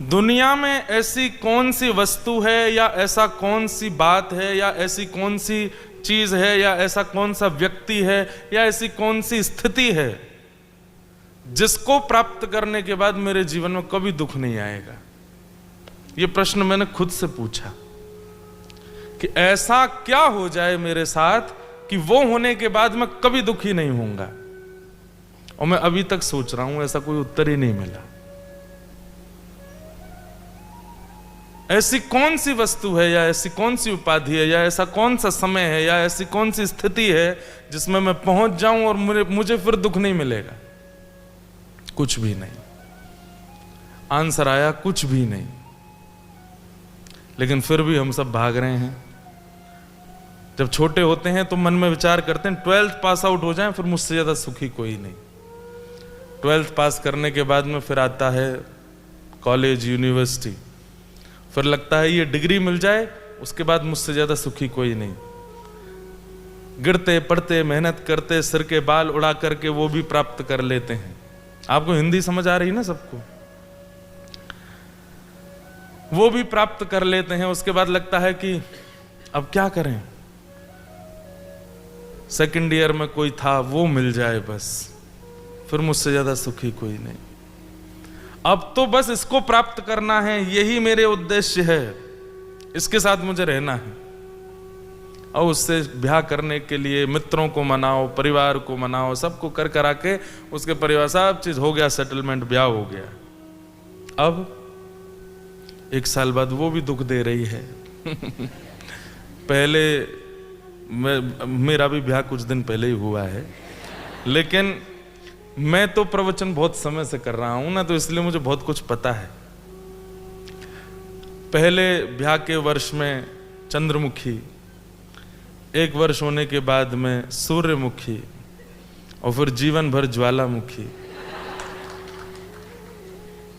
दुनिया में ऐसी कौन सी वस्तु है या ऐसा कौन सी बात है या ऐसी कौन सी चीज है या ऐसा कौन सा व्यक्ति है या ऐसी कौन सी स्थिति है जिसको प्राप्त करने के बाद मेरे जीवन में कभी दुख नहीं आएगा? यह प्रश्न मैंने खुद से पूछा कि ऐसा क्या हो जाए मेरे साथ कि वो होने के बाद मैं कभी दुखी नहीं होऊंगा। और मैं अभी तक सोच रहा हूं, ऐसा कोई उत्तर ही नहीं मिला। ऐसी कौन सी वस्तु है या ऐसी कौन सी उपाधि है या ऐसा कौन सा समय है या ऐसी कौन सी स्थिति है जिसमें मैं पहुंच जाऊं और मुझे फिर दुख नहीं मिलेगा? कुछ भी नहीं। आंसर आया कुछ भी नहीं। लेकिन फिर भी हम सब भाग रहे हैं। जब छोटे होते हैं तो मन में विचार करते हैं 12th पास आउट हो जाएं, फिर मुझसे ज्यादा सुखी कोई नहीं। 12th पास करने के बाद में फिर आता है कॉलेज, यूनिवर्सिटी, फिर लगता है ये डिग्री मिल जाए, उसके बाद मुझसे ज्यादा सुखी कोई नहीं। गिरते पढ़ते मेहनत करते सिर के बाल उड़ा करके वो भी प्राप्त कर लेते हैं। आपको हिंदी समझ आ रही ना सबको? वो भी प्राप्त कर लेते हैं। उसके बाद लगता है कि अब क्या करें, सेकंड ईयर में कोई था वो मिल जाए बस, फिर मुझसे ज्यादा सुखी कोई नहीं। अब तो बस इसको प्राप्त करना है, यही मेरे उद्देश्य है, इसके साथ मुझे रहना है। और उससे ब्याह करने के लिए मित्रों को मनाओ, परिवार को मनाओ, सबको कर करा के उसके परिवार सब चीज हो गया, सेटलमेंट, ब्याह हो गया। अब 1 साल बाद वो भी दुख दे रही है। पहले मेरा भी ब्याह कुछ दिन पहले ही हुआ है, लेकिन मैं तो प्रवचन बहुत समय से कर रहा हूं ना, तो इसलिए मुझे बहुत कुछ पता है। पहले ब्याह के वर्ष में चंद्रमुखी, 1 वर्ष होने के बाद में सूर्यमुखी, और फिर जीवन भर ज्वालामुखी।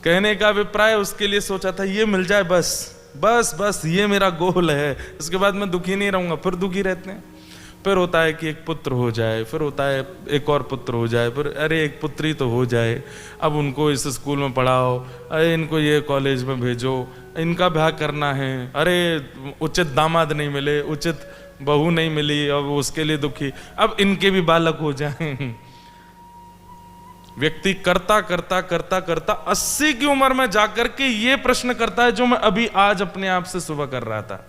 कहने का अभिप्राय उसके लिए सोचा था ये मिल जाए बस बस बस, ये मेरा गोल है, इसके बाद मैं दुखी नहीं रहूंगा। फिर दुखी रहते हैं। फिर होता है कि एक पुत्र हो जाए, फिर होता है एक और पुत्र हो जाए, फिर अरे एक पुत्री तो हो जाए, अब उनको इस स्कूल में पढ़ाओ, अरे इनको ये कॉलेज में भेजो, इनका ब्याह करना है, अरे उचित दामाद नहीं मिले, उचित बहू नहीं मिली, अब उसके लिए दुखी, अब इनके भी बालक हो जाएं। व्यक्ति करता करता करता करता 80 की उम्र में जाकर के ये प्रश्न करता है जो मैं अभी आज अपने आप से सुबह कर रहा था।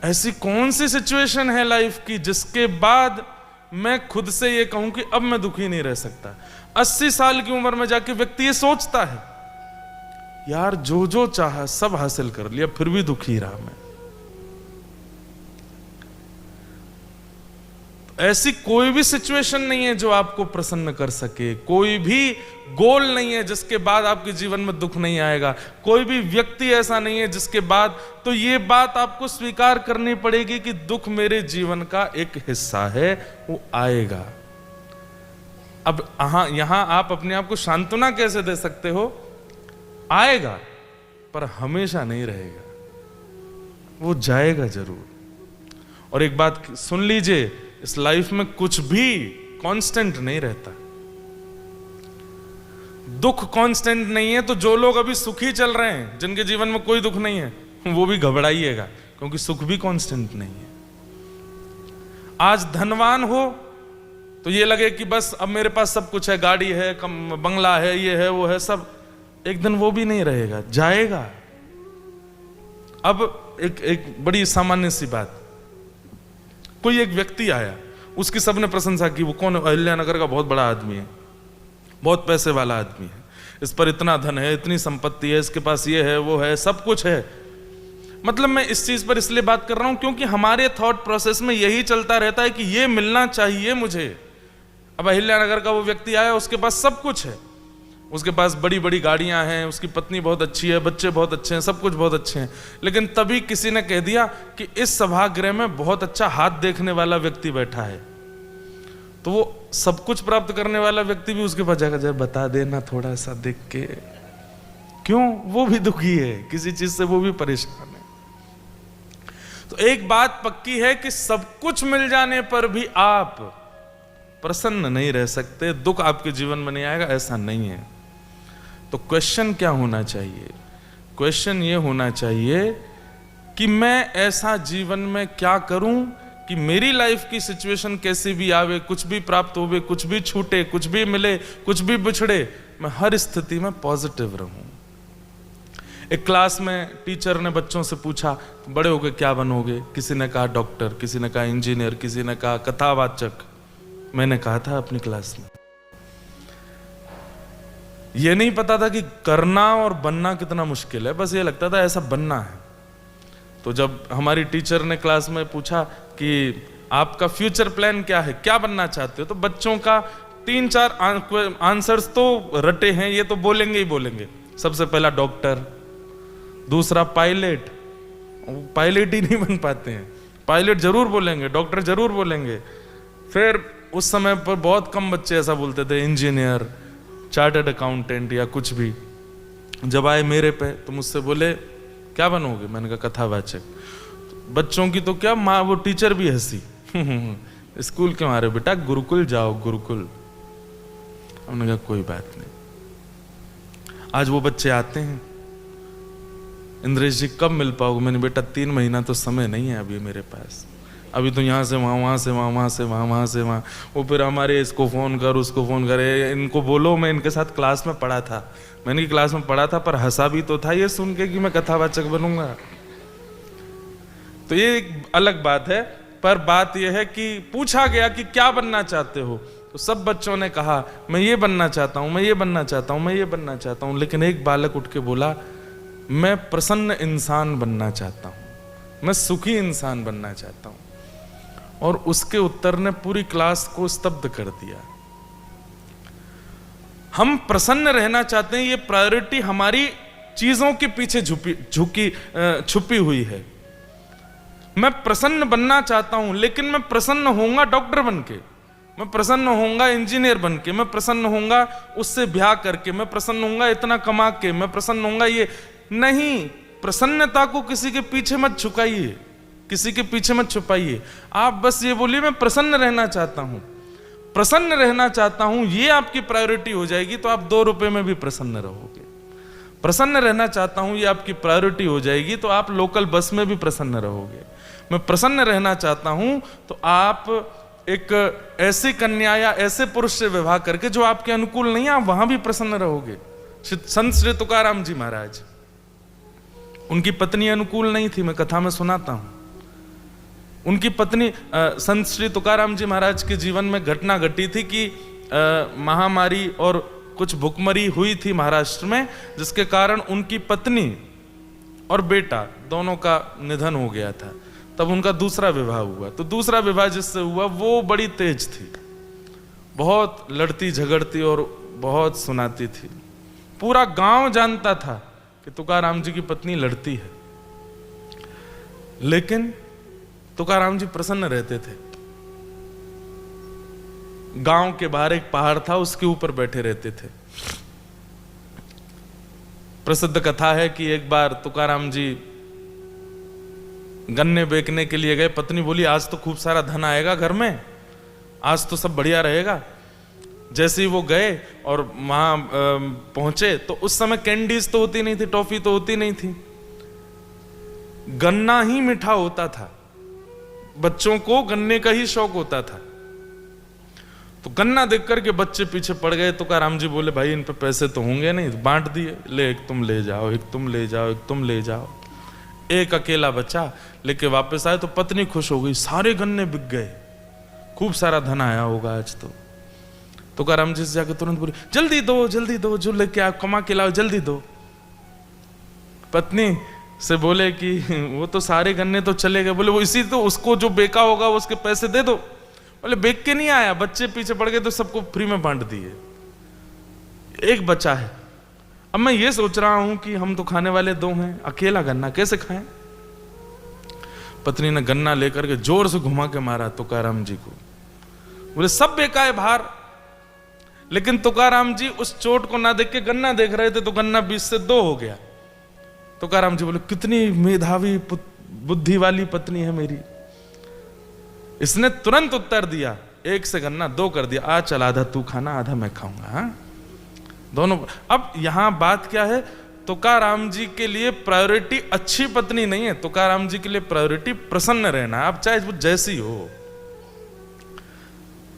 ऐसी कौन सी सिचुएशन है लाइफ की जिसके बाद मैं खुद से ये कहूं कि अब मैं दुखी नहीं रह सकता? 80 साल की उम्र में जाके व्यक्ति ये सोचता है, यार जो जो चाहा सब हासिल कर लिया, फिर भी दुखी रहा मैं। ऐसी कोई भी सिचुएशन नहीं है जो आपको प्रसन्न कर सके, कोई भी गोल नहीं है जिसके बाद आपके जीवन में दुख नहीं आएगा, कोई भी व्यक्ति ऐसा नहीं है जिसके बाद, तो ये बात आपको स्वीकार करनी पड़ेगी कि दुख मेरे जीवन का एक हिस्सा है, वो आएगा। अब यहां आप अपने आप को सांत्वना कैसे दे सकते हो? आएगा पर हमेशा नहीं रहेगा, वो जाएगा जरूर। और एक बात सुन लीजिए, इस लाइफ में कुछ भी कांस्टेंट नहीं रहता। दुख कांस्टेंट नहीं है, तो जो लोग अभी सुखी चल रहे हैं, जिनके जीवन में कोई दुख नहीं है, वो भी घबराइएगा, क्योंकि सुख भी कांस्टेंट नहीं है। आज धनवान हो तो ये लगे कि बस अब मेरे पास सब कुछ है, गाड़ी है, बंगला है, ये है वो है, सब, एक दिन वो भी नहीं रहेगा, जाएगा। अब एक बड़ी सामान्य सी बात, कोई एक व्यक्ति आया, उसकी सबने प्रशंसा की, वो कौन? अहिल्यानगर का बहुत बड़ा आदमी है, बहुत पैसे वाला आदमी है, इस पर इतना धन है, इतनी संपत्ति है, इसके पास ये है वो है, सब कुछ है। मतलब मैं इस चीज पर इसलिए बात कर रहा हूं क्योंकि हमारे थॉट प्रोसेस में यही चलता रहता है कि ये मिलना चाहिए मुझे। अब अहिल्यानगर का वो व्यक्ति आया, उसके पास सब कुछ है, उसके पास बड़ी बड़ी गाड़ियां हैं, उसकी पत्नी बहुत अच्छी है, बच्चे बहुत अच्छे हैं, सब कुछ बहुत अच्छे हैं। लेकिन तभी किसी ने कह दिया कि इस सभागृह में बहुत अच्छा हाथ देखने वाला व्यक्ति बैठा है, तो वो सब कुछ प्राप्त करने वाला व्यक्ति भी उसके पास जाकर जब बता देना थोड़ा सा देख के, क्यों? वो भी दुखी है किसी चीज से, वो भी परेशान है। तो एक बात पक्की है कि सब कुछ मिल जाने पर भी आप प्रसन्न नहीं रह सकते, दुख आपके जीवन में नहीं आएगा, ऐसा नहीं है। तो क्वेश्चन क्या होना चाहिए? क्वेश्चन ये होना चाहिए कि मैं ऐसा जीवन में क्या करूं कि मेरी लाइफ की सिचुएशन कैसी भी आवे, कुछ भी प्राप्त होवे, कुछ भी छूटे, कुछ भी मिले, कुछ भी बिछड़े, मैं हर स्थिति में पॉजिटिव रहूं। एक क्लास में टीचर ने बच्चों से पूछा, बड़े होके क्या बनोगे? किसी ने कहा डॉक्टर, किसी ने कहा इंजीनियर, किसी ने कहा कथावाचक। मैंने कहा था अपनी क्लास में, यह नहीं पता था कि करना और बनना कितना मुश्किल है, बस ये लगता था ऐसा बनना है। तो जब हमारी टीचर ने क्लास में पूछा कि आपका फ्यूचर प्लान क्या है, क्या बनना चाहते हो, तो बच्चों का 3-4 आंसर्स तो रटे हैं, ये तो बोलेंगे ही बोलेंगे। सबसे पहला डॉक्टर, दूसरा पायलट। पायलट ही नहीं बन पाते हैं, पायलट जरूर बोलेंगे, डॉक्टर जरूर बोलेंगे। फिर उस समय पर बहुत कम बच्चे ऐसा बोलते थे, इंजीनियर, चार्टर्ड अकाउंटेंट या कुछ भी। जब आए मेरे पे तो मुझसे बोले क्या बनोगे? मैंने कहा कथावाचक। बच्चों की तो क्या, माँ वो टीचर भी हंसी स्कूल क्यों आ रहे बेटा? गुरुकुल जाओ, गुरुकुल। हमने कहा कोई बात नहीं। आज वो बच्चे आते हैं, इंद्रेश जी कब मिल पाओगे? मैंने बेटा 3 महीना तो समय नहीं है अभी मेरे पास, अभी तो यहाँ से वहाँ, वहाँ से वहाँ, वहाँ से वहाँ, वहाँ से वहाँ। वो फिर हमारे इसको फ़ोन कर, उसको फ़ोन करे, इनको बोलो मैं इनके साथ क्लास में पढ़ा था, मैंने क्लास में पढ़ा था, पर हंसा भी तो था ये सुन के कि मैं कथावाचक बनूंगा। तो ये एक अलग बात है, पर बात यह है कि पूछा गया कि क्या बनना चाहते हो, तो सब बच्चों ने कहा मैं ये बनना चाहता हूँ, मैं ये बनना चाहता हूँ, मैं ये बनना चाहता हूँ। लेकिन एक बालक उठ के बोला मैं प्रसन्न इंसान बनना चाहता हूँ, मैं सुखी इंसान बनना चाहता हूँ। और उसके उत्तर ने पूरी क्लास को स्तब्ध कर दिया। हम प्रसन्न रहना चाहते हैं, ये प्रायोरिटी हमारी चीजों के पीछे छुपी हुई है। मैं प्रसन्न बनना चाहता हूं, लेकिन मैं प्रसन्न होऊंगा डॉक्टर बनके, मैं प्रसन्न होऊंगा इंजीनियर बनके, मैं प्रसन्न होऊंगा उससे ब्याह करके, मैं प्रसन्न होऊंगा इतना कमा के, मैं प्रसन्न होऊंगा ये नहीं। प्रसन्नता को किसी के पीछे मत छुपाइए, किसी के पीछे मत छुपाइए। आप बस ये बोलिए मैं प्रसन्न रहना चाहता हूं, प्रसन्न रहना चाहता हूं, ये आपकी प्रायोरिटी हो जाएगी तो आप 2 रुपए में भी प्रसन्न रहोगे। प्रसन्न रहना चाहता हूं, ये आपकी प्रायोरिटी हो जाएगी तो आप लोकल बस में भी प्रसन्न रहोगे। मैं प्रसन्न रहना चाहता हूं तो आप एक ऐसी कन्या या ऐसे पुरुष से विवाह करके जो आपके अनुकूल नहीं, आप वहां भी प्रसन्न रहोगे। संत श्री तुकाराम जी महाराज, उनकी पत्नी अनुकूल नहीं थी, मैं कथा में सुनाता हूं। उनकी पत्नी, संत श्री तुकाराम जी महाराज के जीवन में घटना घटी थी कि महामारी और कुछ भुखमरी हुई थी महाराष्ट्र में, जिसके कारण उनकी पत्नी और बेटा दोनों का निधन हो गया था। तब उनका दूसरा विवाह हुआ। तो दूसरा विवाह जिससे हुआ वो बड़ी तेज थी, बहुत लड़ती झगड़ती और बहुत सुनाती थी। पूरा गांव जानता था कि तुकाराम जी की पत्नी लड़ती है, लेकिन तुकाराम जी प्रसन्न रहते थे। गांव के बाहर एक पहाड़ था, उसके ऊपर बैठे रहते थे। प्रसिद्ध कथा है कि एक बार तुकाराम जी गन्ने बेचने के लिए गए। पत्नी बोली आज तो खूब सारा धन आएगा घर में, आज तो सब बढ़िया रहेगा। जैसे ही वो गए और वहां पहुंचे तो उस समय कैंडीज तो होती नहीं थी, टॉफी तो होती नहीं थी, गन्ना ही मीठा होता था। बच्चों को गन्ने का ही शौक होता था। तो गन्ना देख करके बच्चे पीछे पड़ गए। तुकाराम जी बोले भाई इन पे पैसे तो होंगे नहीं, बांट दिए, ले एक तुम ले जाओ, एक तुम ले जाओ, एक तुम ले जाओ। एक अकेला बचा, लेके वापस आए तो पत्नी खुश हो गई, सारे गन्ने बिक गए, खूब सारा धन आया होगा आज तो। तुकाराम जी से जाकर तुरंत बोले जल्दी दो, जल्दी दो, जो लेके आप कमा के लाओ, जल्दी दो। पत्नी से बोले कि वो तो सारे गन्ने तो चले गए। बोले वो इसी तो उसको जो बेका होगा उसके पैसे दे दो। बोले बेच के नहीं आया, बच्चे पीछे पड़ गए तो सबको फ्री में बांट दिए, एक बचा है। अब मैं ये सोच रहा हूं कि हम तो खाने वाले 2 हैं, अकेला गन्ना कैसे खाएं। पत्नी ने गन्ना लेकर के जोर से घुमा के मारा तुकाराम जी को। बोले सब बेका है बाहर। लेकिन तुकाराम जी उस चोट को ना देख के गन्ना देख रहे थे, तो गन्ना 20 से 2 हो गया। तुकाराम जी बोले कितनी मेधावी बुद्धि वाली पत्नी है मेरी। इसने तुरंत उत्तर दिया, 1 से गन्ना 2 कर दिया। आज चल आधा तू खाना, आधा मैं खाऊंगा। हाँ? दोनों। अब यहां बात क्या है, तुकाराम जी के लिए प्रायोरिटी अच्छी पत्नी नहीं है, तुकाराम जी के लिए प्रायोरिटी प्रसन्न रहना है, आप चाहे वो जैसी हो।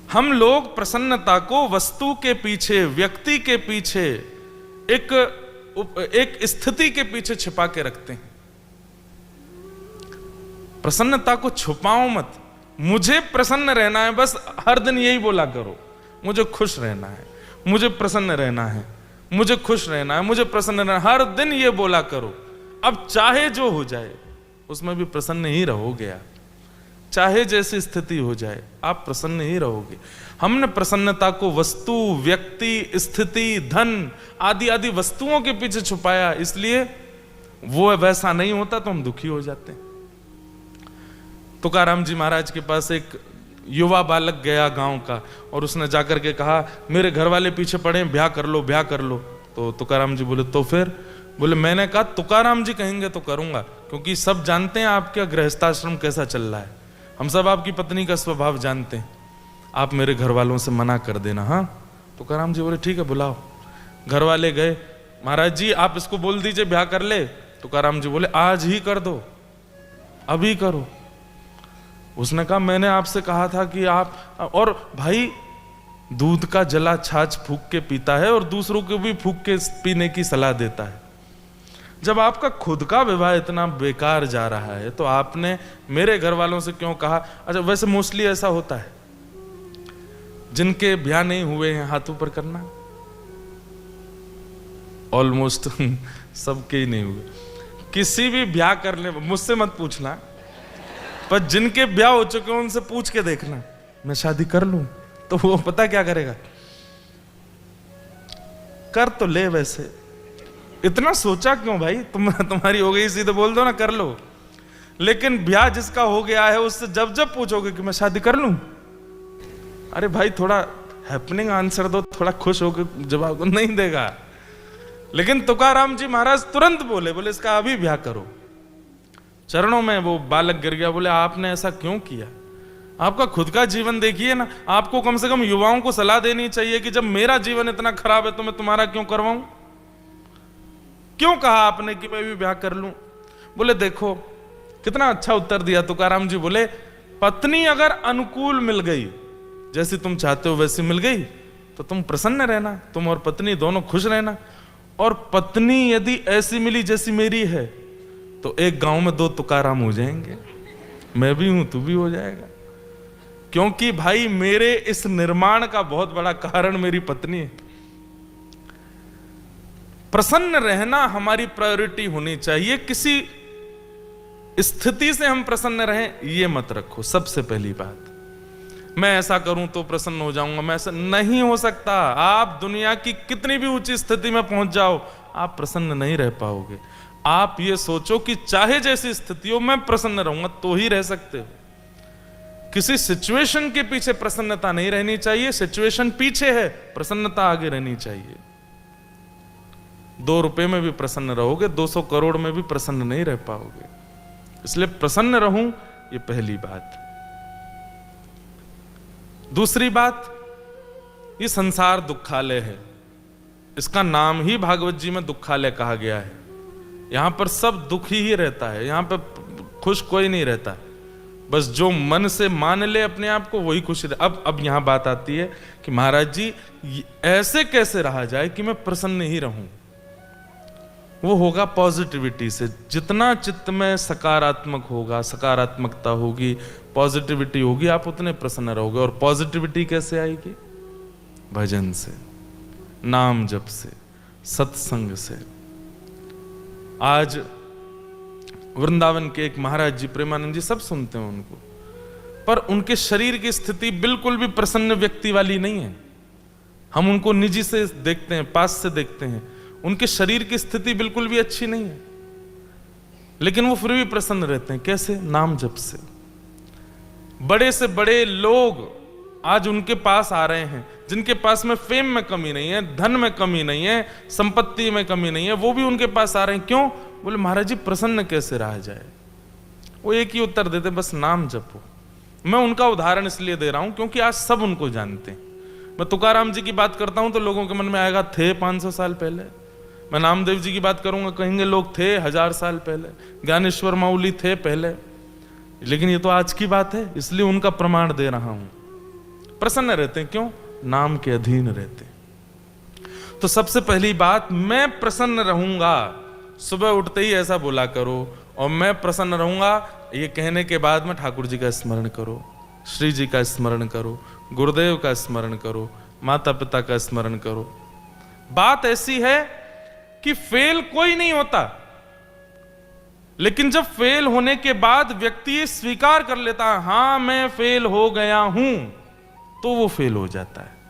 हम लोग प्रसन्नता को वस्तु के पीछे, व्यक्ति के पीछे, एक स्थिति के पीछे छिपा के रखते हैं। प्रसन्नता को छुपाओ मत, मुझे प्रसन्न रहना है, बस हर दिन यही बोला करो, मुझे खुश रहना है, मुझे प्रसन्न रहना है, मुझे खुश रहना है, मुझे प्रसन्न रहना है, हर दिन ये बोला करो। अब चाहे जो हो जाए उसमें भी प्रसन्न ही रहोगे आप, चाहे जैसी स्थिति हो जाए आप प्रसन्न ही रहोगे। हमने प्रसन्नता को वस्तु, व्यक्ति, स्थिति, धन आदि आदि वस्तुओं के पीछे छुपाया, इसलिए वो वैसा नहीं होता तो हम दुखी हो जाते हैं। तुकाराम जी महाराज के पास एक युवा बालक गया गांव का, और उसने जाकर के कहा मेरे घर वाले पीछे पड़े, ब्याह कर लो, ब्याह कर लो। तो तुकाराम जी बोले तो फिर? बोले मैंने कहा तुकाराम जी कहेंगे तो करूंगा, क्योंकि सब जानते हैं आपका गृहस्थाश्रम कैसा चल रहा है, हम सब आपकी पत्नी का स्वभाव जानते हैं, आप मेरे घर वालों से मना कर देना। हाँ? तुकाराम जी बोले ठीक है बुलाओ। घर वाले गए, महाराज जी आप इसको बोल दीजिए ब्याह कर ले। तुकाराम जी बोले आज ही कर दो, अभी करो। उसने कहा मैंने आपसे कहा था कि आप, और भाई दूध का जला छाछ फूंक के पीता है और दूसरों को भी फूंक के पीने की सलाह देता है। जब आपका खुद का विवाह इतना बेकार जा रहा है तो आपने मेरे घर वालों से क्यों कहा? अच्छा वैसे मोस्टली ऐसा होता है, जिनके ब्याह नहीं हुए हैं हाथ ऊपर करना, ऑलमोस्ट सबके ही नहीं हुए। किसी भी ब्याह करने, मुझसे मत पूछना, पर जिनके ब्याह हो चुके हैं उनसे पूछ के देखना मैं शादी कर लूं, तो वो पता क्या करेगा, कर तो ले। वैसे इतना सोचा क्यों भाई, तुम्हारी हो गई सीधे बोल दो ना कर लो। लेकिन ब्याह जिसका हो गया है उससे जब जब पूछोगे कि मैं शादी कर लूं, अरे भाई थोड़ा हैपनिंग आंसर दो, थोड़ा खुश होकर जवाब दो, नहीं देगा। लेकिन तुकाराम जी महाराज तुरंत बोले इसका अभी ब्याह करो। चरणों में वो बालक गिर गया, बोले आपने ऐसा क्यों किया? आपका खुद का जीवन देखिए ना, आपको कम से कम युवाओं को सलाह देनी चाहिए कि जब मेरा जीवन इतना खराब है तो मैं तुम्हारा क्यों करवाऊं? क्यों कहा आपने कि मैं भी ब्याह कर लूं? बोले देखो कितना अच्छा उत्तर दिया तुकाराम जी। बोले पत्नी अगर अनुकूल मिल गई, जैसी तुम चाहते हो वैसी मिल गई, तो तुम प्रसन्न रहना, तुम और पत्नी दोनों खुश रहना। और पत्नी यदि ऐसी मिली जैसी मेरी है तो एक गांव में दो तुकाराम हो जाएंगे, मैं भी हूं तू भी हो जाएगा। क्योंकि भाई मेरे इस निर्माण का बहुत बड़ा कारण मेरी पत्नी है। प्रसन्न रहना हमारी प्रायोरिटी होनी चाहिए। किसी स्थिति से हम प्रसन्न रहें ये मत रखो। सबसे पहली बात, मैं ऐसा करूं तो प्रसन्न हो जाऊंगा, मैं ऐसा नहीं हो सकता। आप दुनिया की कितनी भी ऊंची स्थिति में पहुंच जाओ, आप प्रसन्न नहीं रह पाओगे। आप ये सोचो कि चाहे जैसी स्थिति हो मैं प्रसन्न रहूंगा, तो ही रह सकते हो। किसी सिचुएशन के पीछे प्रसन्नता नहीं रहनी चाहिए। सिचुएशन पीछे है, प्रसन्नता आगे रहनी चाहिए। 2 रुपए में भी प्रसन्न रहोगे, 200 करोड़ में भी प्रसन्न नहीं रह पाओगे। इसलिए प्रसन्न रहूं, ये पहली बात। दूसरी बात, ये संसार दुखालय है। इसका नाम ही भागवत जी में दुखालय कहा गया है। यहां पर सब दुखी ही रहता है, यहां पर खुश कोई नहीं रहता। बस जो मन से मान ले अपने आप को वही खुश रहे। अब यहां बात आती है कि महाराज जी ऐसे कैसे रहा जाए कि मैं प्रसन्न ही रहूं। वो होगा पॉजिटिविटी से। जितना चित्त में सकारात्मक होगा, सकारात्मकता होगी, पॉजिटिविटी होगी, आप उतने प्रसन्न रहोगे। और पॉजिटिविटी कैसे आएगी? भजन से, नाम जप से, सत्संग से। आज वृंदावन के एक महाराज जी, प्रेमानंद जी, सब सुनते हैं उनको, पर उनके शरीर की स्थिति बिल्कुल भी प्रसन्न व्यक्ति वाली नहीं है। हम उनको निजी से देखते हैं, पास से देखते हैं, उनके शरीर की स्थिति बिल्कुल भी अच्छी नहीं है, लेकिन वो फिर भी प्रसन्न रहते हैं। कैसे? नाम जप से। बड़े से बड़े लोग आज उनके पास आ रहे हैं, जिनके पास में फेम में कमी नहीं है, धन में कमी नहीं है, संपत्ति में कमी नहीं है, वो भी उनके पास आ रहे हैं। क्यों? बोले महाराज जी प्रसन्न कैसे रहा जाए। वो एक ही उत्तर देते, बस नाम जपो। मैं उनका उदाहरण इसलिए दे रहा हूं क्योंकि आज सब उनको जानते हैं। मैं तुकाराम जी की बात करता हूं तो लोगों के मन में आएगा थे 500 साल पहले। मैं नामदेव जी की बात करूंगा, कहेंगे लोग थे 1000 साल पहले। ज्ञानेश्वर माउली थे पहले, लेकिन ये तो आज की बात है, इसलिए उनका प्रमाण दे रहा हूं। प्रसन्न रहते हैं, क्यों? नाम के अधीन रहते। तो सबसे पहली बात, मैं प्रसन्न रहूंगा। सुबह उठते ही ऐसा बोला करो, और मैं प्रसन्न रहूंगा ये कहने के बाद में ठाकुर जी का स्मरण करो, श्री जी का स्मरण करो, गुरुदेव का स्मरण करो, माता पिता का स्मरण करो। बात ऐसी है कि फेल कोई नहीं होता, लेकिन जब फेल होने के बाद व्यक्ति स्वीकार कर लेता है, हां मैं फेल हो गया हूं, तो वो फेल हो जाता है।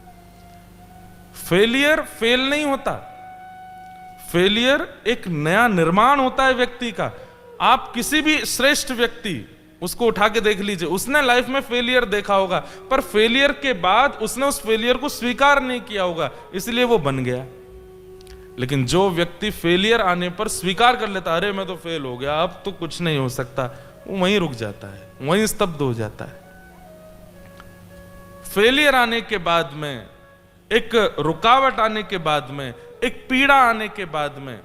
फेलियर फेल नहीं होता, फेलियर एक नया निर्माण होता है व्यक्ति का। आप किसी भी श्रेष्ठ व्यक्ति उसको उठा के देख लीजिए, उसने लाइफ में फेलियर देखा होगा, पर फेलियर के बाद उसने उस फेलियर को स्वीकार नहीं किया होगा, इसलिए वो बन गया। लेकिन जो व्यक्ति फेलियर आने पर स्वीकार कर लेता, अरे मैं तो फेल हो गया, अब तो कुछ नहीं हो सकता, वो वहीं रुक जाता है, वहीं स्तब्ध हो जाता है। फेलियर आने के बाद में, एक रुकावट आने के बाद में, एक पीड़ा आने के बाद में,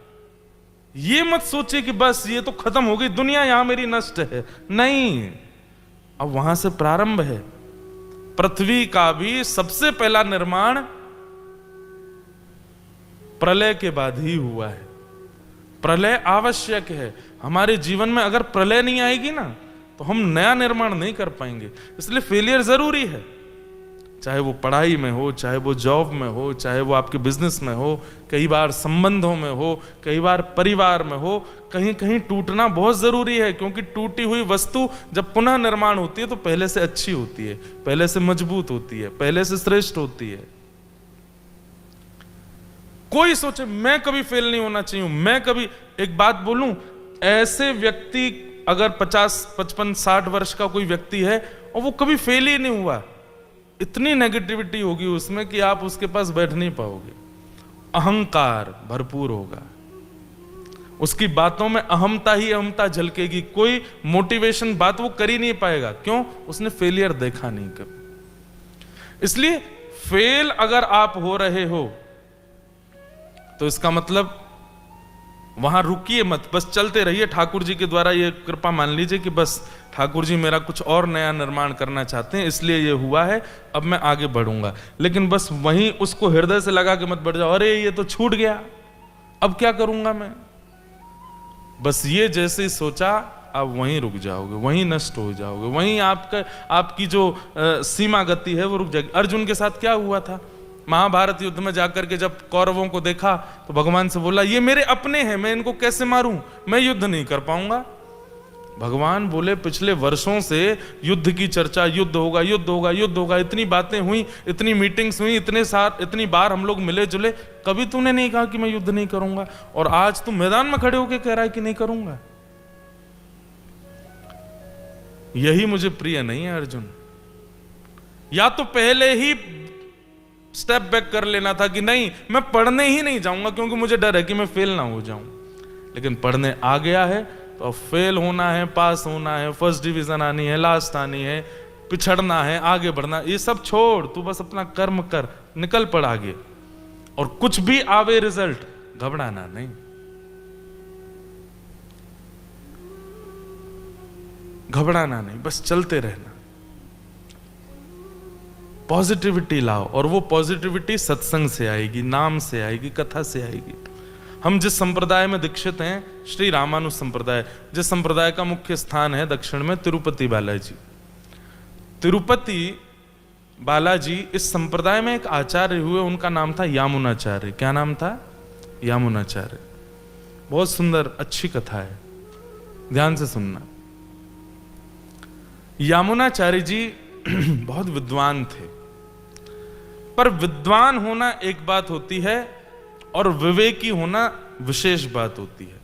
ये मत सोचिए कि बस ये तो खत्म हो गई दुनिया, यहां मेरी नष्ट है। नहीं, अब वहां से प्रारंभ है। पृथ्वी का भी सबसे पहला निर्माण प्रलय के बाद ही हुआ है। प्रलय आवश्यक है हमारे जीवन में। अगर प्रलय नहीं आएगी ना, तो हम नया निर्माण नहीं कर पाएंगे। इसलिए फेलियर जरूरी है, चाहे वो पढ़ाई में हो, चाहे वो जॉब में हो, चाहे वो आपके बिजनेस में हो, कई बार संबंधों में हो, कई बार परिवार में हो। कहीं कहीं टूटना बहुत जरूरी है, क्योंकि टूटी हुई वस्तु जब पुनः निर्माण होती है तो पहले से अच्छी होती है, पहले से मजबूत होती है, पहले से श्रेष्ठ होती है। कोई सोचे मैं कभी फेल नहीं होना चाहिए, मैं कभी, एक बात बोलूं, ऐसे व्यक्ति अगर 50, 55, 60 वर्ष का कोई व्यक्ति है और वो कभी फेल ही नहीं हुआ, इतनी नेगेटिविटी होगी उसमें कि आप उसके पास बैठ नहीं पाओगे। अहंकार भरपूर होगा, उसकी बातों में अहमता ही अहमता झलकेगी, कोई मोटिवेशन बात वो कर ही नहीं पाएगा। क्यों? उसने फेलियर देखा नहीं कभी। इसलिए फेल अगर आप हो रहे हो तो इसका मतलब वहां रुकिए मत, बस चलते रहिए। ठाकुर जी के द्वारा ये कृपा मान लीजिए कि बस ठाकुर जी मेरा कुछ और नया निर्माण करना चाहते हैं, इसलिए ये हुआ है, अब मैं आगे बढ़ूंगा। लेकिन बस वहीं उसको हृदय से लगा के मत बढ़ जाओ, अरे ये तो छूट गया, अब क्या करूंगा मैं। बस ये जैसे ही सोचा, आप वहीं रुक जाओगे, वहीं नष्ट हो जाओगे, वहीं आपकी जो सीमा गति है वो रुक जाएगी। अर्जुन के साथ क्या हुआ था? महाभारत युद्ध में जाकर के जब कौरवों को देखा तो भगवान से बोला, ये मेरे अपने हैं, मैं इनको कैसे मारूं, मैं युद्ध नहीं कर पाऊंगा। भगवान बोले, पिछले वर्षों से युद्ध की चर्चा, युद्ध होगा, युद्ध होगा, युद्ध होगा, इतनी बातें हुई, इतनी मीटिंग्स हुई, इतनी बार हम लोग मिले जुले, कभी तूने नहीं कहा कि मैं युद्ध नहीं करूंगा, और आज तू मैदान में खड़े होकर कह रहा है कि नहीं करूंगा। यही मुझे प्रिय नहीं है अर्जुन। या तो पहले ही स्टेप बैक कर लेना था कि नहीं, मैं पढ़ने ही नहीं जाऊंगा क्योंकि मुझे डर है कि मैं फेल ना हो जाऊं। लेकिन पढ़ने आ गया है तो फेल होना है, पास होना है, फर्स्ट डिवीजन आनी है, लास्ट आनी है, पिछड़ना है, आगे बढ़ना, ये सब छोड़, तू बस अपना कर्म कर, निकल पड़ आगे। और कुछ भी आवे रिजल्ट, घबराना नहीं, घबराना नहीं, बस चलते रहना। पॉजिटिविटी लाओ, और वो पॉजिटिविटी सत्संग से आएगी, नाम से आएगी, कथा से आएगी। हम जिस संप्रदाय में दीक्षित हैं, श्री रामानुज संप्रदाय, जिस संप्रदाय का मुख्य स्थान है दक्षिण में तिरुपति बालाजी। तिरुपति बालाजी इस संप्रदाय में एक आचार्य हुए, उनका नाम था यामुनाचार्य। क्या नाम था? यामुनाचार्य। बहुत सुंदर अच्छी कथा है, ध्यान से सुनना। यामुनाचार्य जी बहुत विद्वान थे, पर विद्वान होना एक बात होती है और विवेकी होना विशेष बात होती है।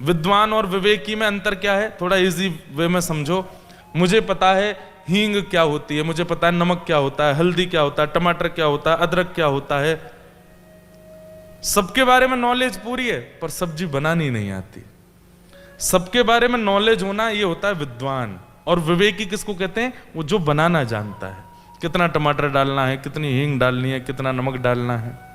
विद्वान और विवेकी में अंतर क्या है? थोड़ा इजी वे में समझो। मुझे पता है हींग क्या होती है, मुझे पता है नमक क्या होता है, हल्दी क्या होता है, टमाटर क्या होता है, अदरक क्या होता है, सबके बारे में नॉलेज पूरी है, पर सब्जी बनानी नहीं आती। सबके बारे में नॉलेज होना ये होता है विद्वान। और विवेकी किसको कहते हैं? वो जो बनाना जानता है। कितना टमाटर डालना है, कितनी हींग डालनी है, कितना नमक डालना है।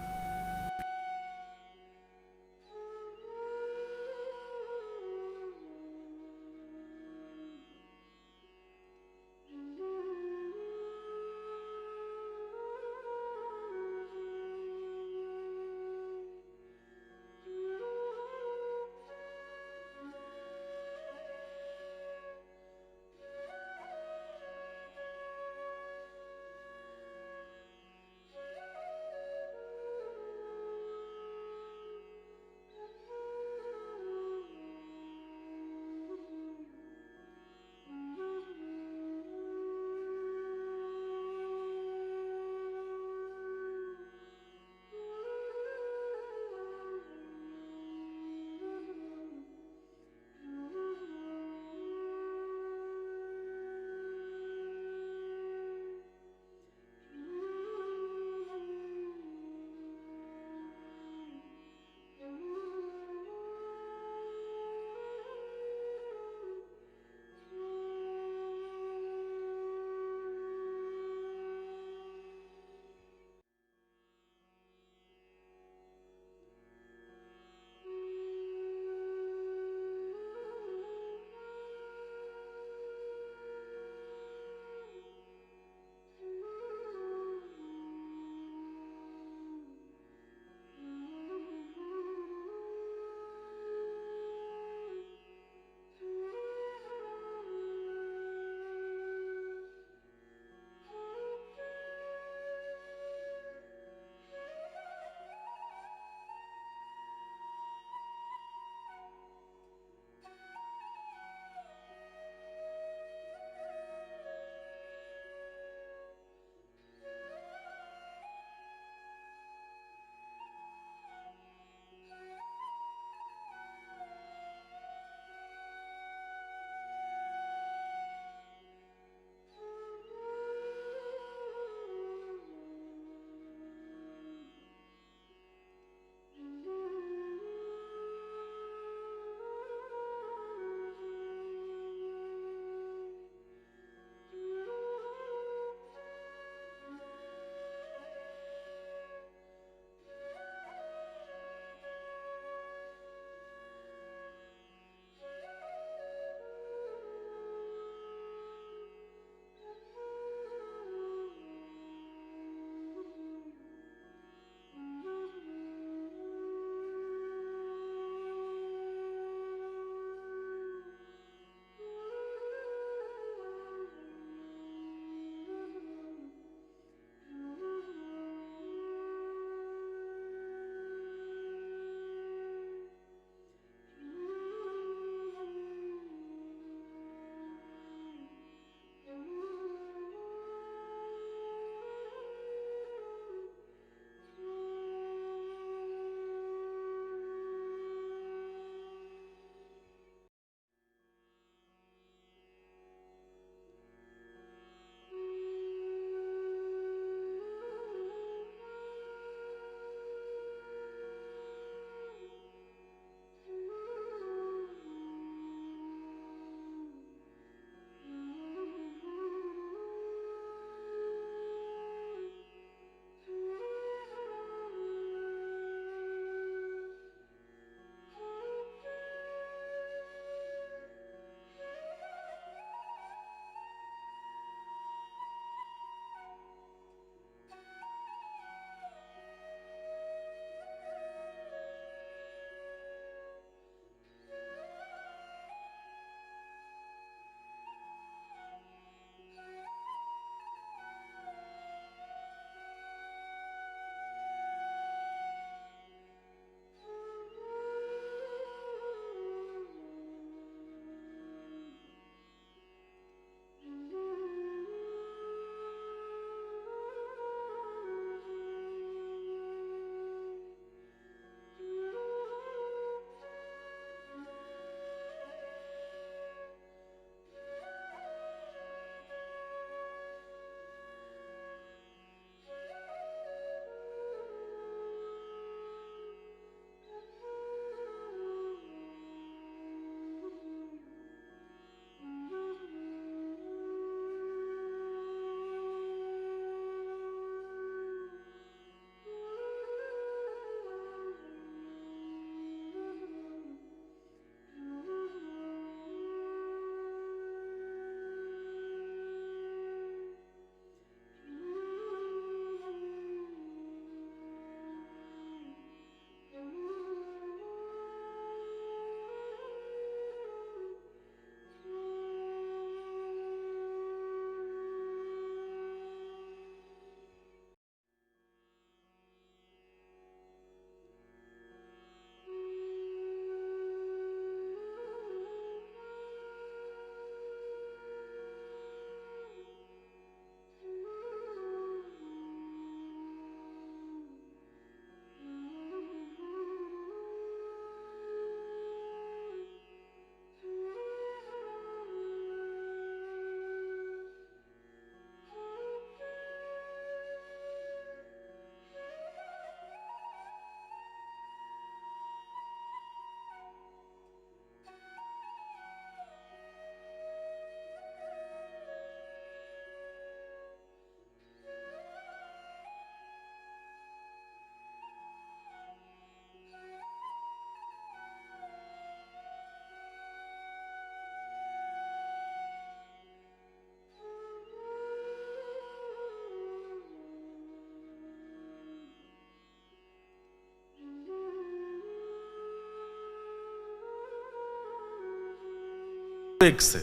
एक से।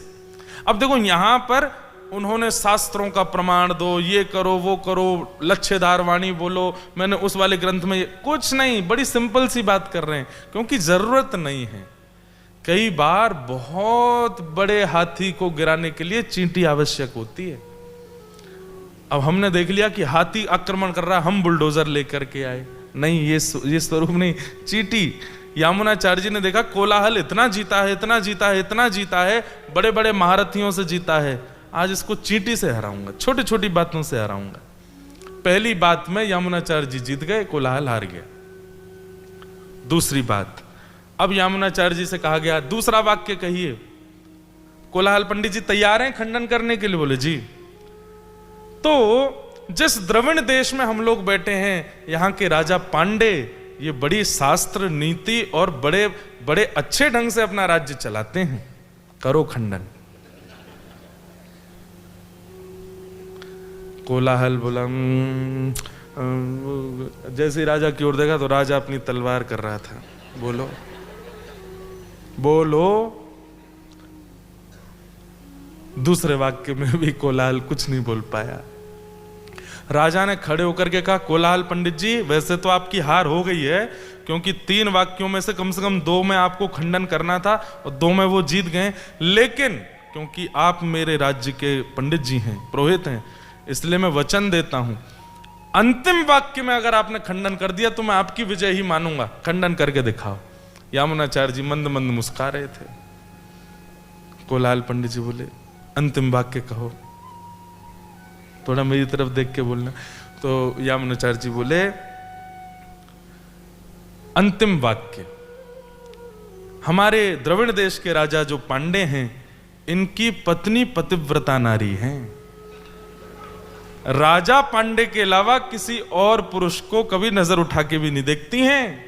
अब देखो यहां पर उन्होंने शास्त्रों का प्रमाण दो, ये करो वो करो, लच्छेदार वाणी बोलो, मैंने उस वाले ग्रंथ में कुछ नहीं, बड़ी सिंपल सी बात कर रहे हैं क्योंकि जरूरत नहीं है। कई बार बहुत बड़े हाथी को गिराने के लिए चींटी आवश्यक होती है। अब हमने देख लिया कि हाथी आक्रमण कर रहा है, हम बुलडोजर लेकर के आए, नहीं ये स्वरूप नहीं, चींटी। यामुनाचार्य जी ने देखा कोलाहल इतना जीता है, इतना जीता है, इतना जीता है, बड़े बड़े महारथियों से जीता है, आज इसको चींटी से हराऊंगा, छोटी छोटी बातों से हराऊंगा। पहली बात में यामुनाचार्य जी जीत गए, कोलाहल हार गया। दूसरी बात, अब यामुनाचार्य जी से कहा गया दूसरा वाक्य कहिए। कोलाहल पंडित जी तैयार हैं खंडन करने के लिए? बोले जी। तो जिस द्रविड़ देश में हम लोग बैठे हैं, यहां के राजा पांडे ये बड़ी शास्त्र नीति और बड़े बड़े अच्छे ढंग से अपना राज्य चलाते हैं, करो खंडन। कोलाहल बोला, जैसे राजा की ओर देखा तो राजा अपनी तलवार कर रहा था, बोलो बोलो। दूसरे वाक्य में भी कोलाहल कुछ नहीं बोल पाया। राजा ने खड़े होकर के कहा, कोलाहल पंडित जी वैसे तो आपकी हार हो गई है, क्योंकि 3 वाक्यों में से कम 2 में आपको खंडन करना था और 2 में वो जीत गए, लेकिन क्योंकि आप मेरे राज्य के पंडित जी हैं, पुरोहित हैं, इसलिए मैं वचन देता हूं अंतिम वाक्य में अगर आपने खंडन कर दिया तो मैं आपकी विजय ही मानूंगा, खंडन करके दिखाओ। यामुनाचार्य जी मंद मंद मुस्कुरा रहे थे। कोलाहल पंडित जी बोले, अंतिम वाक्य कहो, थोड़ा मेरी तरफ देख के बोलना। तो यामुनाचार्य जी बोले, अंतिम वाक्य, हमारे द्रविड़ देश के राजा जो पांडे हैं, इनकी पत्नी पतिव्रता नारी हैं। राजा पांडे के अलावा किसी और पुरुष को कभी नजर उठा के भी नहीं देखती हैं।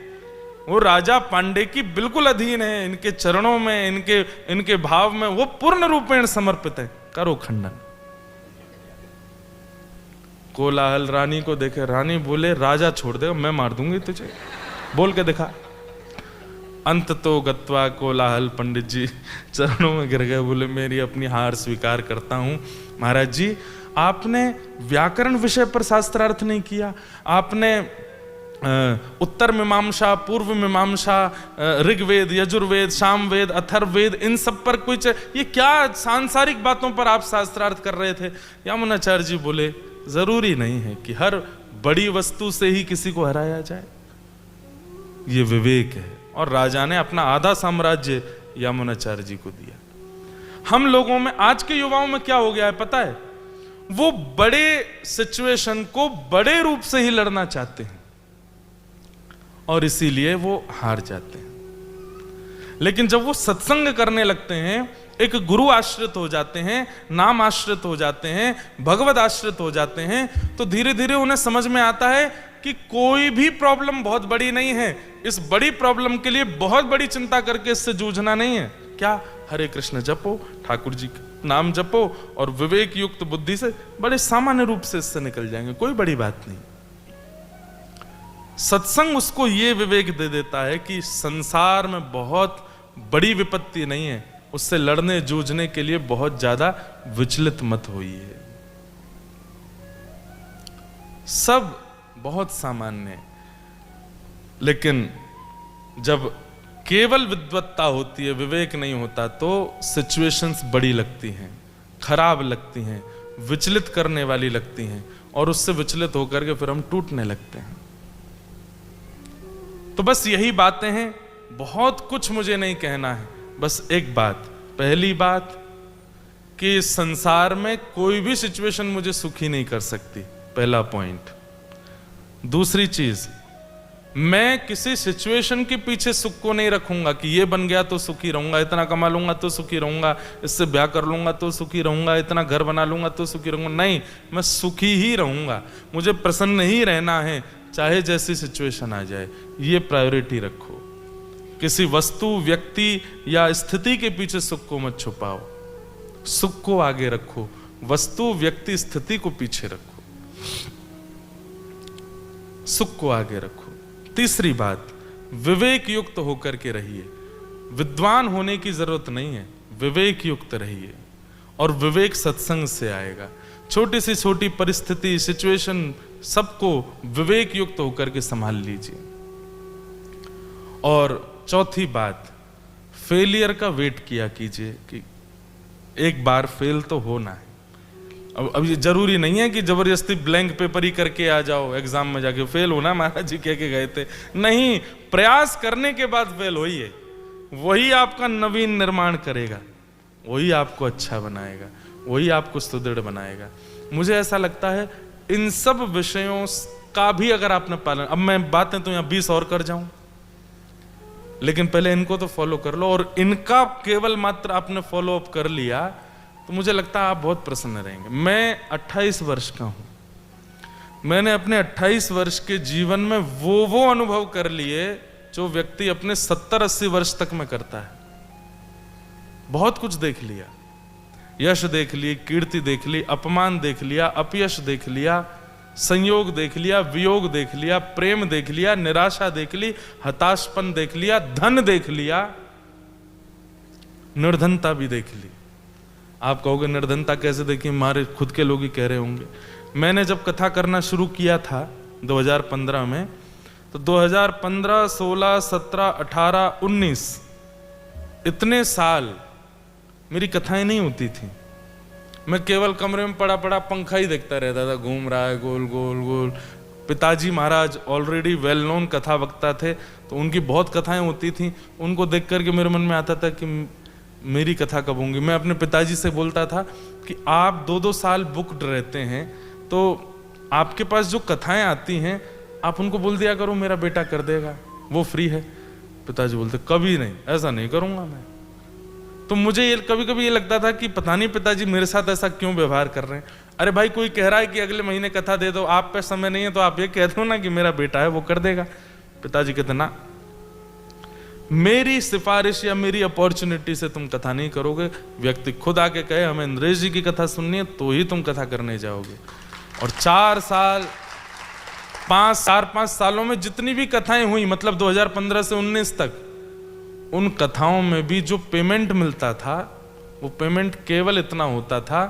वो राजा पांडे की बिल्कुल अधीन है, इनके चरणों में, इनके भाव में वो पूर्ण रूपेण समर्पित है, करो खंडन। कोलाहल रानी को देखे, रानी बोले, राजा छोड़ दे, मैं मार दूंगी तुझे, बोल के दिखा। अंत तो गत्वा कोलाहल पंडित जी चरणों में गिर गए, बोले मेरी अपनी हार स्वीकार करता हूं। महाराज जी आपने व्याकरण विषय पर शास्त्रार्थ नहीं किया, आपने उत्तर मीमांसा, पूर्व मीमांसा, ऋग्वेद, यजुर्वेद, सामवेद, अथर्ववेद, इन सब पर कुछ, ये क्या सांसारिक बातों पर आप शास्त्रार्थ कर रहे थे? यामुनाचार्य जी बोले, जरूरी नहीं है कि हर बड़ी वस्तु से ही किसी को हराया जाए, ये विवेक है। और राजा ने अपना आधा साम्राज्य यामुनाचार्य जी को दिया। हम लोगों में, आज के युवाओं में क्या हो गया है पता है? वो बड़े सिचुएशन को बड़े रूप से ही लड़ना चाहते हैं और इसीलिए वो हार जाते हैं। लेकिन जब वो सत्संग करने लगते हैं, एक गुरु आश्रित हो जाते हैं, नाम आश्रित हो जाते हैं, भगवत आश्रित हो जाते हैं, तो धीरे धीरे उन्हें समझ में आता है कि कोई भी प्रॉब्लम बहुत बड़ी नहीं है। इस बड़ी प्रॉब्लम के लिए बहुत बड़ी चिंता करके इससे जूझना नहीं है। क्या? हरे कृष्ण जपो, ठाकुर जी का नाम जपो और विवेक युक्त बुद्धि से बड़े सामान्य रूप से इससे निकल जाएंगे, कोई बड़ी बात नहीं। सत्संग उसको ये विवेक दे देता है कि संसार में बहुत बड़ी विपत्ति नहीं है, उससे लड़ने जूझने के लिए बहुत ज्यादा विचलित मत होइए। सब बहुत सामान्य है, लेकिन जब केवल विद्वत्ता होती है, विवेक नहीं होता, तो सिचुएशंस बड़ी लगती हैं, खराब लगती हैं, विचलित करने वाली लगती हैं, और उससे विचलित होकर के फिर हम टूटने लगते हैं। तो बस यही बातें हैं, बहुत कुछ मुझे नहीं कहना है, बस एक बात। पहली बात कि इस संसार में कोई भी सिचुएशन मुझे सुखी नहीं कर सकती, पहला पॉइंट। दूसरी चीज, मैं किसी सिचुएशन के पीछे सुख को नहीं रखूंगा कि ये बन गया तो सुखी रहूंगा, इतना कमा लूंगा तो सुखी रहूंगा, इससे ब्याह कर लूंगा तो सुखी रहूंगा, इतना घर बना लूंगा तो सुखी रहूंगा। नहीं, मैं सुखी ही रहूंगा, मुझे प्रसन्न ही रहना है, चाहे जैसी सिचुएशन आ जाए। ये प्रायोरिटी रखो। किसी वस्तु, व्यक्ति या स्थिति के पीछे सुख को मत छुपाओ, सुख को आगे रखो, वस्तु, व्यक्ति, स्थिति को पीछे रखो, सुख को आगे रखो। तीसरी बात, विवेक युक्त होकर के रहिए। विद्वान होने की जरूरत नहीं है, विवेक युक्त रहिए, और विवेक सत्संग से आएगा। छोटी से छोटी परिस्थिति, सिचुएशन, सबको विवेक युक्त होकर के संभाल लीजिए। और चौथी बात, फेलियर का वेट किया कीजिए कि एक बार फेल तो होना है। अब ये जरूरी नहीं है कि जबरदस्ती ब्लैंक पेपर ही करके आ जाओ, एग्जाम में जाके फेल होना महाराज जी कह के गए थे, नहीं, प्रयास करने के बाद फेल होइए। वही आपका नवीन निर्माण करेगा, वही आपको अच्छा बनाएगा, वही आपको सुदृढ़ बनाएगा। मुझे ऐसा लगता है इन सब विषयों का भी अगर आपने पालन, अब मैं बातें तो यहाँ 20 और कर जाऊं, लेकिन पहले इनको तो फॉलो कर लो, और इनका केवल मात्र आपने फॉलो अप कर लिया तो मुझे लगता है आप बहुत प्रसन्न रहेंगे। मैं 28 वर्ष का हूं, मैंने अपने 28 वर्ष के जीवन में वो अनुभव कर लिए जो व्यक्ति अपने 70-80 वर्ष तक में करता है। बहुत कुछ देख लिया, यश देख ली, कीर्ति देख ली, अपमान देख लिया, अपयश देख लिया, संयोग देख लिया, वियोग देख लिया, प्रेम देख लिया, निराशा देख ली, हताशपन देख लिया, धन देख लिया, निर्धनता भी देख ली। आप कहोगे निर्धनता कैसे देखी, हमारे खुद के लोग ही कह रहे होंगे। मैंने जब कथा करना शुरू किया था 2015 में, तो 2015, 16, 17, 18, 19 इतने साल मेरी कथाएं नहीं होती थी। मैं केवल कमरे में पड़ा पड़ा पंखा ही देखता रहता था, घूम रहा है गोल गोल गोल। पिताजी महाराज ऑलरेडी वेल नोन कथा वक्ता थे, तो उनकी बहुत कथाएं होती थी। उनको देख करके मेरे मन में आता था कि मेरी कथा कब होंगी। मैं अपने पिताजी से बोलता था कि आप 2-2 साल बुक्ड रहते हैं, तो आपके पास जो कथाएं आती हैं आप उनको बोल दिया करो मेरा बेटा कर देगा, वो फ्री है। पिताजी बोलते कभी नहीं, ऐसा नहीं करूंगा मैं। तो मुझे ये कभी कभी ये लगता था कि पता नहीं पिताजी मेरे साथ ऐसा क्यों व्यवहार कर रहे हैं। अरे भाई, कोई कह रहा है कि अगले महीने कथा दे दो, आप पे समय नहीं है तो आप ये कह दो ना कि मेरा बेटा है वो कर देगा। पिताजी कहते ना, मेरी सिफारिश या मेरी अपॉर्चुनिटी से तुम कथा नहीं करोगे। व्यक्ति खुद आके कहे हमें नरेश जी की कथा सुननी है तो ही तुम कथा करने जाओगे। और 4-5 सालों में जितनी भी कथाएं हुई, मतलब 2015 से 19 तक, उन कथाओं में भी जो पेमेंट मिलता था वो पेमेंट केवल इतना होता था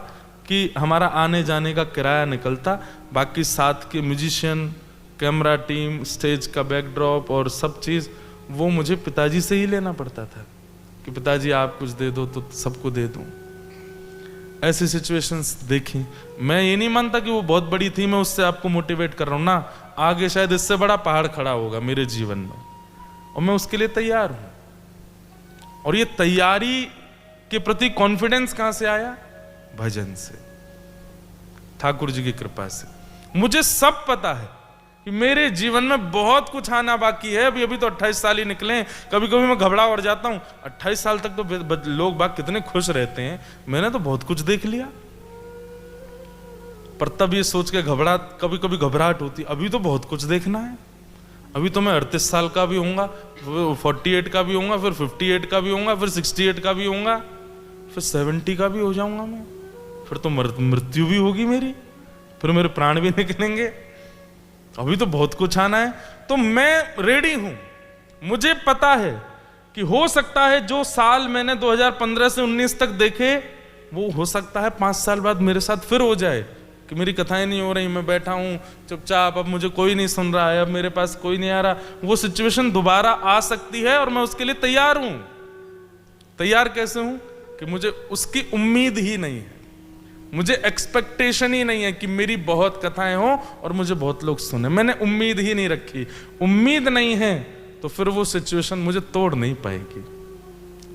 कि हमारा आने जाने का किराया निकलता, बाकी साथ के म्यूजिशियन, कैमरा टीम, स्टेज का बैकड्रॉप और सब चीज़ वो मुझे पिताजी से ही लेना पड़ता था कि पिताजी आप कुछ दे दो तो सबको दे दूं। ऐसी सिचुएशंस देखी। मैं ये नहीं मानता कि वो बहुत बड़ी थी, मैं उससे आपको मोटिवेट कर रहा हूं ना। आगे शायद इससे बड़ा पहाड़ खड़ा होगा मेरे जीवन में, और मैं उसके लिए तैयार हूं। और ये तैयारी के प्रति कॉन्फिडेंस कहां से आया? भजन से, ठाकुर जी की कृपा से। मुझे सब पता है कि मेरे जीवन में बहुत कुछ आना बाकी है। अभी तो 28 साल ही निकले हैं। कभी कभी मैं घबरा और जाता हूं, 28 साल तक तो लोग बाग कितने खुश रहते हैं, मैंने तो बहुत कुछ देख लिया। पर तब ये सोच के कभी कभी घबराहट होती, अभी तो बहुत कुछ देखना है। अभी तो मैं 38 साल का भी होऊंगा, 48 का भी होऊंगा, फिर 58 का भी होऊंगा, फिर 68 का भी होऊंगा, फिर 70 का भी हो जाऊंगा मैं। फिर तो मृत्यु भी होगी मेरी, फिर मेरे प्राण भी निकलेंगे। अभी तो बहुत कुछ आना है। तो मैं रेडी हूं। मुझे पता है कि हो सकता है जो साल मैंने 2015 से 19 तक देखे, वो हो सकता है 5 साल बाद मेरे साथ फिर हो जाए कि मेरी कथाएं नहीं हो रही, मैं बैठा हूं चुपचाप, अब मुझे कोई नहीं सुन रहा है, अब मेरे पास कोई नहीं आ रहा। वो सिचुएशन दोबारा आ सकती है और मैं उसके लिए तैयार हूं। तैयार कैसे हूं? कि मुझे उसकी उम्मीद ही नहीं है, मुझे एक्सपेक्टेशन ही नहीं है कि मेरी बहुत कथाएं हो और मुझे बहुत लोग सुने। मैंने उम्मीद ही नहीं रखी। उम्मीद नहीं है तो फिर वो सिचुएशन मुझे तोड़ नहीं पाएगी,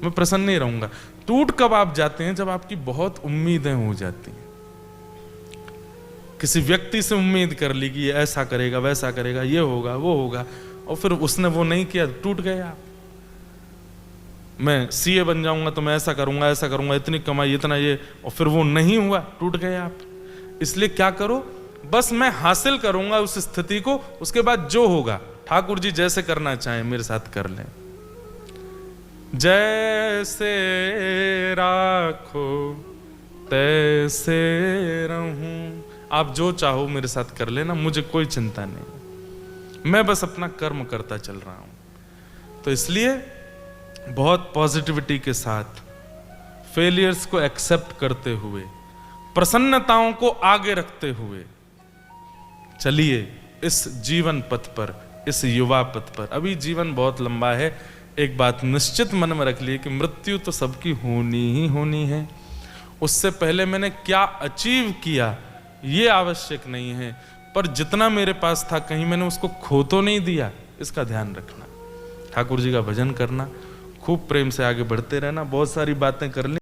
मैं प्रसन्न नहीं रहूंगा। टूट कब आप जाते हैं? जब आपकी बहुत उम्मीदें हो जाती हैं। किसी व्यक्ति से उम्मीद कर ली कि ये ऐसा करेगा, वैसा करेगा, ये होगा, वो होगा, और फिर उसने वो नहीं किया, टूट गए आप। मैं सीए बन जाऊंगा तो मैं ऐसा करूंगा, ऐसा करूंगा, इतनी कमाई, इतना ये, और फिर वो नहीं हुआ, टूट गए आप। इसलिए क्या करो? बस मैं हासिल करूंगा उस स्थिति को, उसके बाद जो होगा ठाकुर जी जैसे करना चाहें मेरे साथ कर लें। जैसे राखो तैसे रहूं, आप जो चाहो मेरे साथ कर लेना, मुझे कोई चिंता नहीं, मैं बस अपना कर्म करता चल रहा हूं। तो इसलिए बहुत पॉजिटिविटी के साथ फेलियर्स को एक्सेप्ट करते हुए, प्रसन्नताओं को आगे रखते हुए चलिए इस जीवन पथ पर, इस युवा पथ पर। अभी जीवन बहुत लंबा है। एक बात निश्चित मन में रख लिए कि मृत्यु तो सबकी होनी ही होनी है। उससे पहले मैंने क्या अचीव किया ये आवश्यक नहीं है, पर जितना मेरे पास था कहीं मैंने उसको खो तो नहीं दिया, इसका ध्यान रखना। ठाकुर जी का भजन करना, खूब प्रेम से आगे बढ़ते रहना। बहुत सारी बातें कर ली।